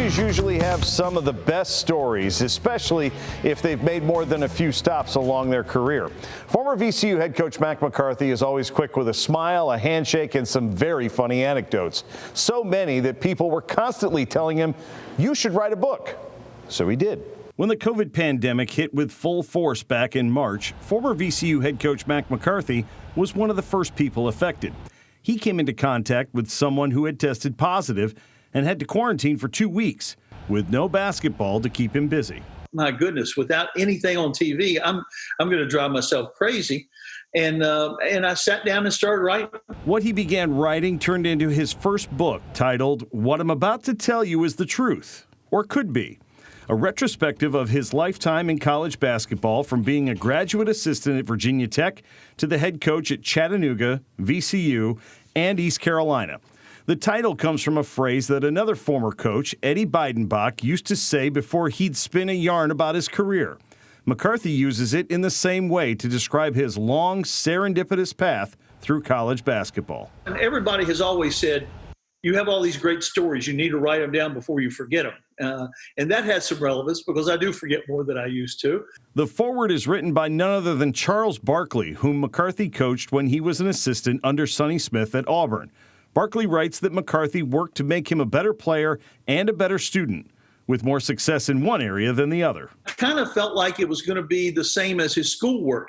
Coaches usually have some of the best stories, especially if they've made more than a few stops along their career. Former VCU head coach Mack McCarthy is always quick with a smile, a handshake, and some very funny anecdotes. So many that people were constantly telling him, "You should write a book." So he did. When the COVID pandemic hit with full force back in March, former VCU head coach Mack McCarthy was one of the first people affected. He came into contact with someone who had tested positive and had to quarantine for 2 weeks with no basketball to keep him busy. My goodness, without anything on TV, I'm going to drive myself crazy. And I sat down and started writing. What he began writing turned into his first book titled "What I'm About to Tell You Is the Truth," or could be. A retrospective of his lifetime in college basketball, from being a graduate assistant at Virginia Tech to the head coach at Chattanooga, VCU, and East Carolina. The title comes from a phrase that another former coach, Eddie Beidenbach, used to say before he'd spin a yarn about his career. McCarthy uses it in the same way to describe his long, serendipitous path through college basketball. And everybody has always said, you have all these great stories. You need to write them down before you forget them. And that has some relevance because I do forget more than I used to. The foreword is written by none other than Charles Barkley, whom McCarthy coached when he was an assistant under Sonny Smith at Auburn. Barkley writes that McCarthy worked to make him a better player and a better student, with more success in one area than the other. I kind of felt like it was going to be the same as his schoolwork.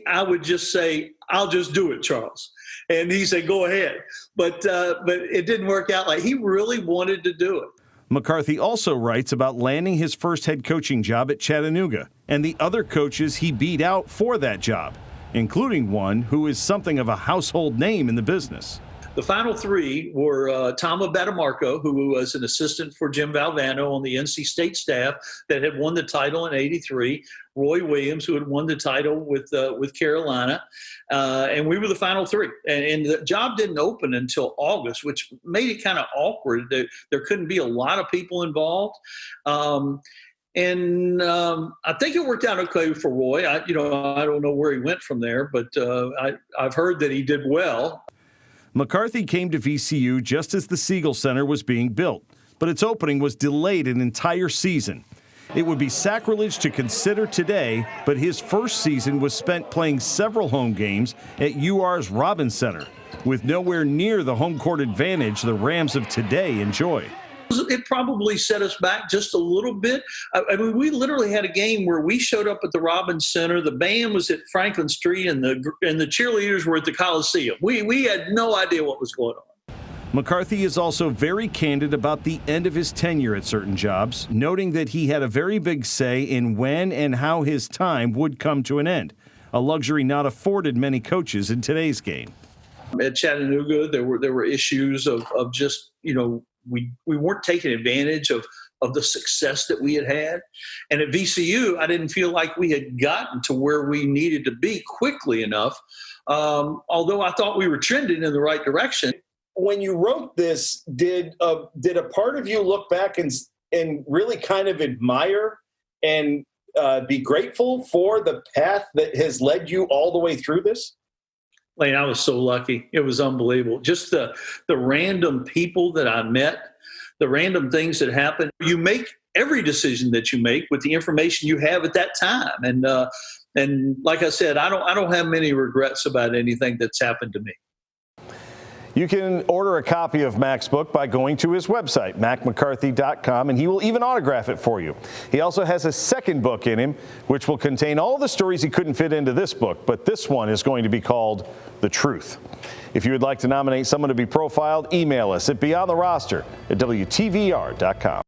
I would just say, "I'll just do it, Charles." And he said, "Go ahead." But it didn't work out like he really wanted to do it. McCarthy also writes about landing his first head coaching job at Chattanooga and the other coaches he beat out for that job, including one who is something of a household name in the business. The final three were Tom Abatamarco, who was an assistant for Jim Valvano on the NC State staff that had won the title in '83, Roy Williams, who had won the title with Carolina, and we were the final three. And the job didn't open until August, which made it kind of awkward. There couldn't be a lot of people involved. I think it worked out okay for Roy. I don't know where he went from there, but I've heard that he did well. McCarthy came to VCU just as the Siegel Center was being built, but its opening was delayed an entire season. It would be sacrilege to consider today, but his first season was spent playing several home games at UR's Robins Center, with nowhere near the home court advantage the Rams of today enjoy. It probably set us back just a little bit. I mean, we literally had a game where we showed up at the Robins Center. The band was at Franklin Street, and the cheerleaders were at the Coliseum. We had no idea what was going on. McCarthy is also very candid about the end of his tenure at certain jobs, noting that he had a very big say in when and how his time would come to an end, a luxury not afforded many coaches in today's game. At Chattanooga, there were issues of just, we weren't taking advantage of the success that we had. And at VCU, I didn't feel like we had gotten to where we needed to be quickly enough, although I thought we were trending in the right direction. When you wrote this, did a part of you look back and really kind of admire and be grateful for the path that has led you all the way through this? Lane, I was so lucky. It was unbelievable. Just the random people that I met, the random things that happened. You make every decision that you make with the information you have at that time. And like I said, I don't have many regrets about anything that's happened to me. You can order a copy of Mack's book by going to his website, mackmccarthy.com, and he will even autograph it for you. He also has a second book in him, which will contain all the stories he couldn't fit into this book, but this one is going to be called The Truth. If you would like to nominate someone to be profiled, email us at beyondtheroster@WTVR.com.